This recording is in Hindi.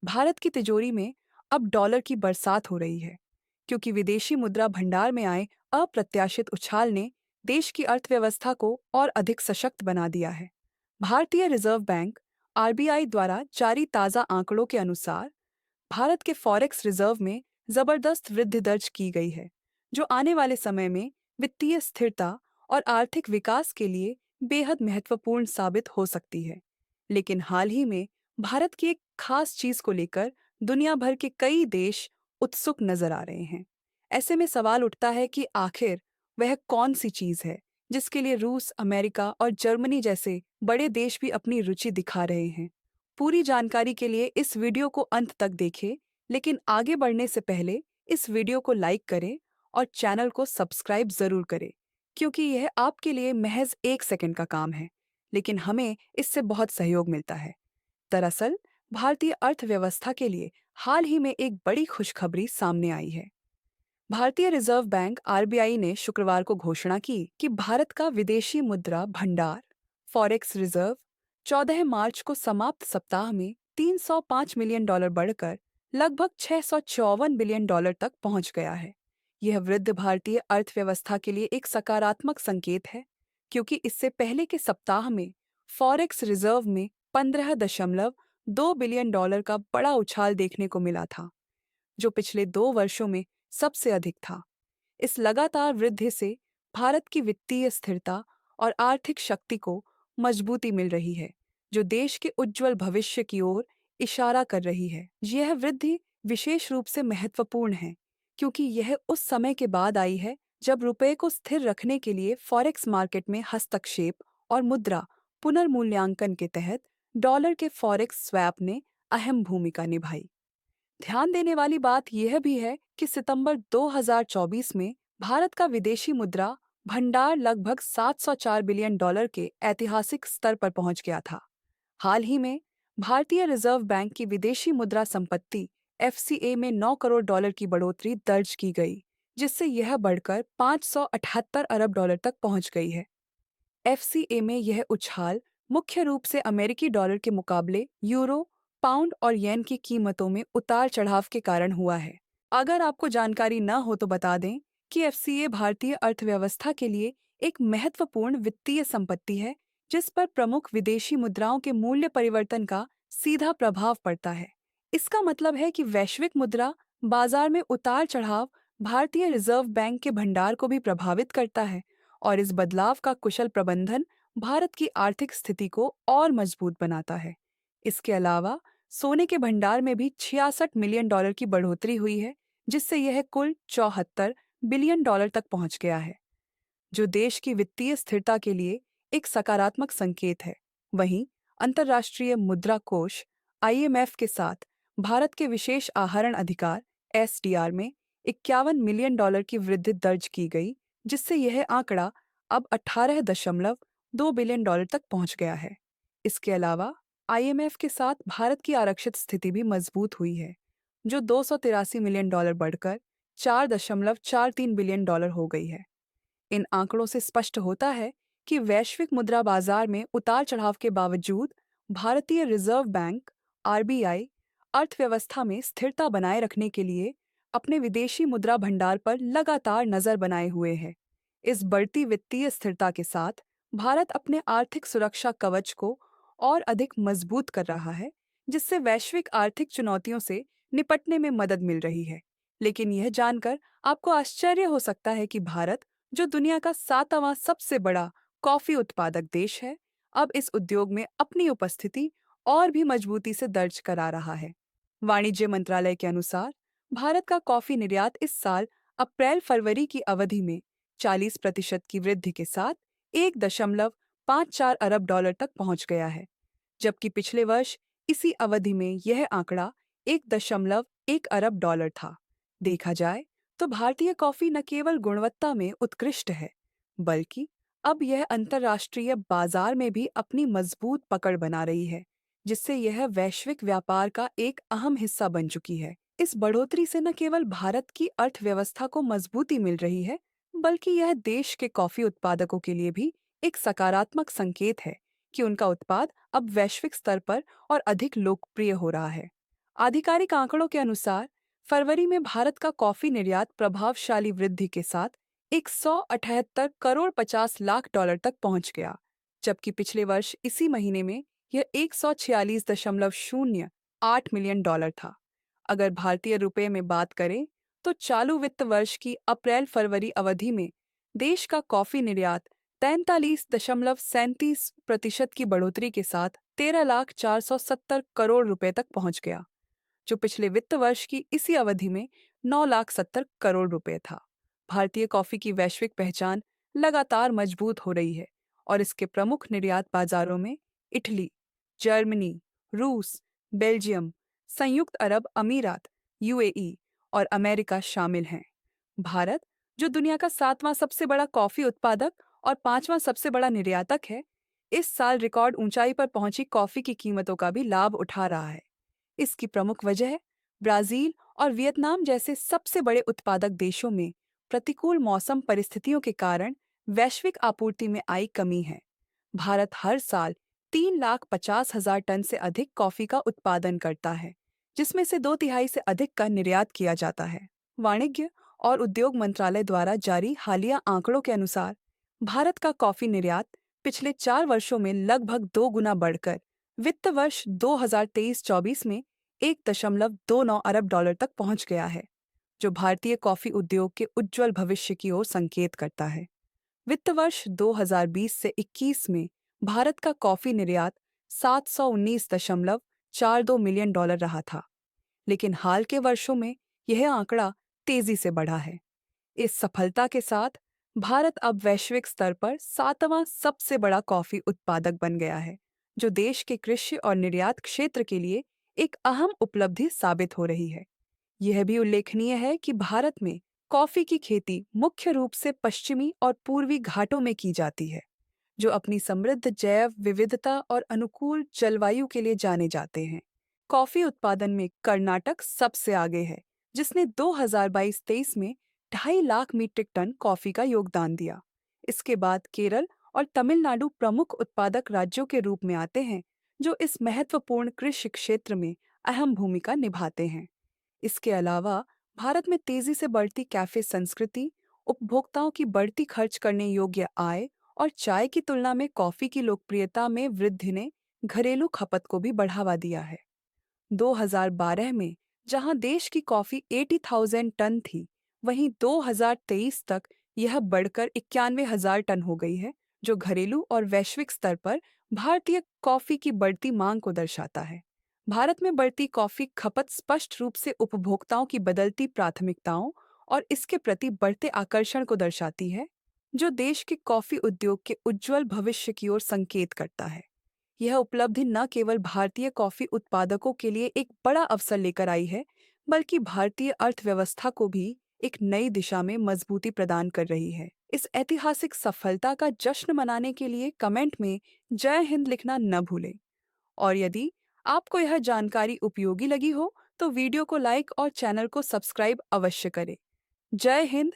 भारत की तिजोरी में अब डॉलर की बरसात हो रही है, क्योंकि विदेशी मुद्रा भंडार में आए अप्रत्याशित उछाल ने देश की अर्थव्यवस्था को और अधिक सशक्त बना दिया है। भारतीय रिजर्व बैंक आरबीआई द्वारा जारी ताज़ा आंकड़ों के अनुसार भारत के फॉरेक्स रिजर्व में जबरदस्त वृद्धि दर्ज की गई है, जो आने वाले समय में वित्तीय स्थिरता और आर्थिक विकास के लिए बेहद महत्वपूर्ण साबित हो सकती है। लेकिन हाल ही में भारत की एक खास चीज को लेकर दुनिया भर के कई देश उत्सुक नजर आ रहे हैं। ऐसे में सवाल उठता है कि आखिर वह कौन सी चीज है जिसके लिए रूस, अमेरिका और जर्मनी जैसे बड़े देश भी अपनी रुचि दिखा रहे हैं। पूरी जानकारी के लिए इस वीडियो को अंत तक देखें, लेकिन आगे बढ़ने से पहले इस वीडियो को लाइक करें और चैनल को सब्सक्राइब जरूर करें, क्योंकि यह आपके लिए महज 1 सेकंड का काम है, लेकिन हमें इससे बहुत सहयोग मिलता है। दरअसल, भारतीय अर्थव्यवस्था के लिए हाल ही में एक बड़ी खुशखबरी सामने आई है। भारतीय रिजर्व बैंक आरबीआई ने शुक्रवार को घोषणा की कि भारत का विदेशी मुद्रा भंडार फॉरेक्स रिजर्व 14 मार्च को समाप्त सप्ताह में $305 मिलियन बढ़कर लगभग $654 बिलियन तक पहुंच गया है। यह वृद्धि भारतीय अर्थव्यवस्था के लिए एक सकारात्मक संकेत है, क्योंकि इससे पहले के सप्ताह में फॉरेक्स रिजर्व में $15.2 बिलियन का बड़ा उछाल देखने को मिला था, जो पिछले 2 वर्षों में सबसे अधिक था। इस लगातार वृद्धि से भारत की वित्तीय स्थिरता और आर्थिक शक्ति को मजबूती मिल रही है, जो देश के उज्जवल भविष्य की ओर इशारा कर रही है। यह वृद्धि विशेष रूप से महत्वपूर्ण है, क्योंकि यह उस समय के बाद आई है जब रुपये को स्थिर रखने के लिए फॉरेक्स मार्केट में हस्तक्षेप और मुद्रा पुनर्मूल्यांकन के तहत डॉलर के फॉरेक्स स्वैप ने अहम भूमिका निभाई। ध्यान देने वाली बात यह भी है कि सितंबर 2024 में भारत का विदेशी मुद्रा भंडार लगभग $704 बिलियन के ऐतिहासिक स्तर पर पहुंच गया था। हाल ही में भारतीय रिजर्व बैंक की विदेशी मुद्रा संपत्ति एफसीए में $9 करोड़ की बढ़ोतरी दर्ज की गई, जिससे यह बढ़कर $578 अरब तक पहुंच गई है। एफसीए में यह उछाल मुख्य रूप से अमेरिकी डॉलर के मुकाबले यूरो, पाउंड और येन की कीमतों में उतार-चढ़ाव के कारण हुआ है। अगर आपको जानकारी न हो तो बता दें कि एफसीए भारतीय अर्थव्यवस्था के लिए एक महत्वपूर्ण वित्तीय संपत्ति है, जिस पर प्रमुख विदेशी मुद्राओं के मूल्य परिवर्तन का सीधा प्रभाव पड़ता है। इसका मतलब है कि वैश्विक मुद्रा बाजार में उतार-चढ़ाव भारतीय रिजर्व बैंक के भंडार को भी प्रभावित करता है, और इस बदलाव का कुशल प्रबंधन भारत की आर्थिक स्थिति को और मजबूत बनाता है। इसके अलावा सोने के भंडार में भी $66 मिलियन की बढ़ोतरी हुई है, जिससे यह कुल $74 बिलियन तक पहुंच गया है, जो देश की वित्तीय स्थिरता के लिए एक सकारात्मक संकेत है। वहीं अंतर्राष्ट्रीय मुद्रा कोष आईएमएफ के साथ भारत के विशेष आहरण अधिकार एसडीआर में $51 मिलियन की वृद्धि दर्ज की गई, जिससे यह आंकड़ा अब $18.2 बिलियन तक पहुंच गया है। इसके अलावा आईएमएफ के साथ भारत की आरक्षित स्थिति भी मजबूत हुई है, जो $283 मिलियन बढ़कर $4.43 बिलियन हो गई है। इन आंकड़ों से स्पष्ट होता है कि वैश्विक मुद्रा बाजार में उतार-चढ़ाव के बावजूद भारतीय रिजर्व बैंक आरबीआई अर्थव्यवस्था में स्थिरता बनाए रखने के लिए अपने विदेशी मुद्रा भंडार पर लगातार नजर बनाए हुए है। इस बढ़ती वित्तीय स्थिरता के साथ भारत अपने आर्थिक सुरक्षा कवच को और अधिक मजबूत कर रहा है, जिससे वैश्विक आर्थिक चुनौतियों से निपटने में मदद मिल रही है। लेकिन यह जानकर आपको आश्चर्य हो सकता है कि भारत, जो दुनिया का 7वां सबसे बड़ा कॉफी उत्पादक देश है, अब इस उद्योग में अपनी उपस्थिति और भी मजबूती से दर्ज करा रहा है। वाणिज्य मंत्रालय के अनुसार भारत का कॉफी निर्यात इस साल अप्रैल-फरवरी की अवधि में 40% की वृद्धि के साथ $1.54 अरब तक पहुंच गया है, जबकि पिछले वर्ष इसी अवधि में यह आंकड़ा $1.1 अरब था। देखा जाए तो भारतीय कॉफी न केवल गुणवत्ता में उत्कृष्ट है, बल्कि अब यह अंतर्राष्ट्रीय बाजार में भी अपनी मजबूत पकड़ बना रही है, जिससे यह वैश्विक व्यापार का एक अहम हिस्सा बन चुकी है। इस बढ़ोतरी से न केवल भारत की अर्थव्यवस्था को मजबूती मिल रही है, बल्कि यह देश के कॉफी उत्पादकों के लिए भी एक सकारात्मक संकेत है कि उनका उत्पाद अब वैश्विक स्तर पर और अधिक लोकप्रिय हो रहा है। आधिकारिक आंकड़ों के अनुसार फरवरी में भारत का कॉफी निर्यात प्रभावशाली वृद्धि के साथ 178 करोड़ 50 लाख डॉलर तक पहुंच गया, जबकि पिछले वर्ष इसी महीने में यह 146.08 मिलियन डॉलर था। अगर भारतीय रुपये में बात करें तो चालू वित्त वर्ष की अप्रैल-फरवरी अवधि में देश का कॉफी निर्यात 43.37% की बढ़ोतरी के साथ 13,470 करोड़ रुपए तक पहुंच गया, जो पिछले वित्त वर्ष की इसी अवधि में 9,70 करोड़ रुपए था। भारतीय कॉफी की वैश्विक पहचान लगातार मजबूत हो रही है और इसके प्रमुख निर्यात बाजारों में इटली, जर्मनी, रूस, बेल्जियम, संयुक्त अरब अमीरात, यूएई और अमेरिका शामिल हैं। भारत, जो दुनिया का 7वां सबसे बड़ा कॉफी उत्पादक और 5वां सबसे बड़ा निर्यातक है, इस साल रिकॉर्ड ऊंचाई पर पहुंची कॉफी की कीमतों का भी लाभ उठा रहा है। इसकी प्रमुख वजह ब्राजील और वियतनाम जैसे सबसे बड़े उत्पादक देशों में प्रतिकूल मौसम परिस्थितियों के कारण वैश्विक आपूर्ति में आई कमी है। भारत हर साल 3,50,000 टन से अधिक कॉफी का उत्पादन करता है, जिसमें से 2/3 से अधिक का निर्यात किया जाता है। वाणिज्य और उद्योग मंत्रालय द्वारा जारी हालिया आंकड़ों के अनुसार भारत का कॉफी निर्यात पिछले 4 वर्षों में लगभग 2 गुना बढ़कर वित्त वर्ष 2023-24 में 1.29 अरब डॉलर तक पहुंच गया है, जो भारतीय कॉफी उद्योग के उज्जवल भविष्य की ओर संकेत करता है। वित्त वर्ष 2020 से 21 में भारत का कॉफी निर्यात 719.42 मिलियन डॉलर रहा था, लेकिन हाल के वर्षों में यह आंकड़ा तेजी से बढ़ा है। इस सफलता के साथ भारत अब वैश्विक स्तर पर 7वां सबसे बड़ा कॉफी उत्पादक बन गया है, जो देश के कृषि और निर्यात क्षेत्र के लिए एक अहम उपलब्धि साबित हो रही है। यह भी उल्लेखनीय है कि भारत में कॉफी की खेती मुख्य रूप से पश्चिमी और पूर्वी घाटों में की जाती है, जो अपनी समृद्ध जैव विविधता और अनुकूल जलवायु के लिए जाने जाते हैं। कॉफी उत्पादन में कर्नाटक सबसे आगे है, जिसने 2022-23 में 2.5 लाख मीट्रिक टन कॉफी का योगदान दिया। इसके बाद केरल और तमिलनाडु प्रमुख उत्पादक राज्यों के रूप में आते हैं, जो इस महत्वपूर्ण कृषि क्षेत्र में अहम भूमिका निभाते हैं। इसके अलावा भारत में तेजी से बढ़ती कैफे संस्कृति, उपभोक्ताओं की बढ़ती खर्च करने योग्य आय और चाय की तुलना में कॉफी की लोकप्रियता में वृद्धि ने घरेलू खपत को भी बढ़ावा दिया है। 2012 में जहां देश की कॉफी 80,000 टन थी, वहीं 2023 तक यह बढ़कर 91,000 टन हो गई है, जो घरेलू और वैश्विक स्तर पर भारतीय कॉफी की बढ़ती मांग को दर्शाता है। भारत में बढ़ती कॉफी खपत स्पष्ट रूप से उपभोक्ताओं की बदलती प्राथमिकताओं और इसके प्रति बढ़ते आकर्षण को दर्शाती है, जो देश के कॉफी उद्योग के उज्जवल भविष्य की ओर संकेत करता है। यह उपलब्धि न केवल भारतीय कॉफी उत्पादकों के लिए एक बड़ा अवसर लेकर आई है, बल्कि भारतीय अर्थव्यवस्था को भी एक नई दिशा में मजबूती प्रदान कर रही है। इस ऐतिहासिक सफलता का जश्न मनाने के लिए कमेंट में जय हिंद लिखना न भूलें। और यदि आपको यह जानकारी उपयोगी लगी हो, तो वीडियो को लाइक और चैनल को सब्सक्राइब अवश्य करें। जय हिंद,